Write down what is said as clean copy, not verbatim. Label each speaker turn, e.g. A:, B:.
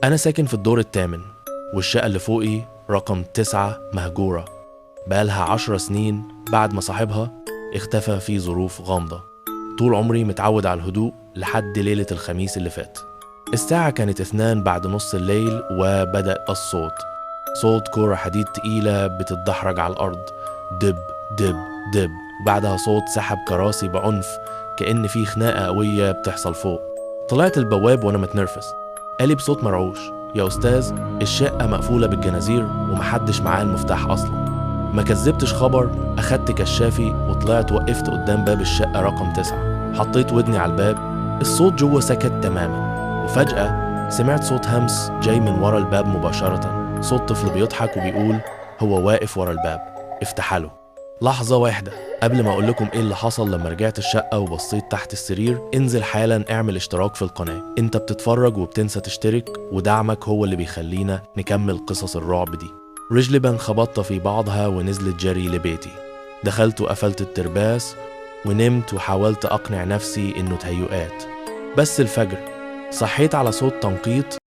A: أنا ساكن في الدور الثامن، والشقة اللي فوقي رقم 9 مهجورة بقالها 10 سنين بعد ما صاحبها اختفى في ظروف غامضة. طول عمري متعود على الهدوء لحد ليلة الخميس اللي فات. الساعة كانت 2 بعد نص الليل، وبدأ الصوت، صوت كورة حديد تقيلة بتتدحرج على الأرض، دب دب دب. وبعدها صوت سحب كراسي بعنف كأن في خناقة قوية بتحصل فوق. طلعت البواب وأنا متنرفز. قال لي بصوت مرعوش: يا أستاذ، الشقة مقفولة بالجنازير ومحدش معاه المفتاح أصلا. ما كذبتش خبر، أخدت كشافي وطلعت وقفت قدام باب الشقة رقم 9. حطيت ودني على الباب. الصوت جوه سكت تماما، وفجأة سمعت صوت همس جاي من ورا الباب مباشرة، صوت طفل بيضحك وبيقول هو واقف ورا الباب، افتحله. لحظة واحدة قبل ما أقول لكم إيه اللي حصل لما رجعت الشقة وبصيت تحت السرير. انزل حالا اعمل اشتراك في القناة. انت بتتفرج وبتنسى تشترك، ودعمك هو اللي بيخلينا نكمل قصص الرعب دي. رجلي بان خبطت في بعضها ونزلت جري لبيتي. دخلت وقفلت الترباس ونمت وحاولت أقنع نفسي إنه تهيؤات. بس الفجر صحيت على صوت تنقيط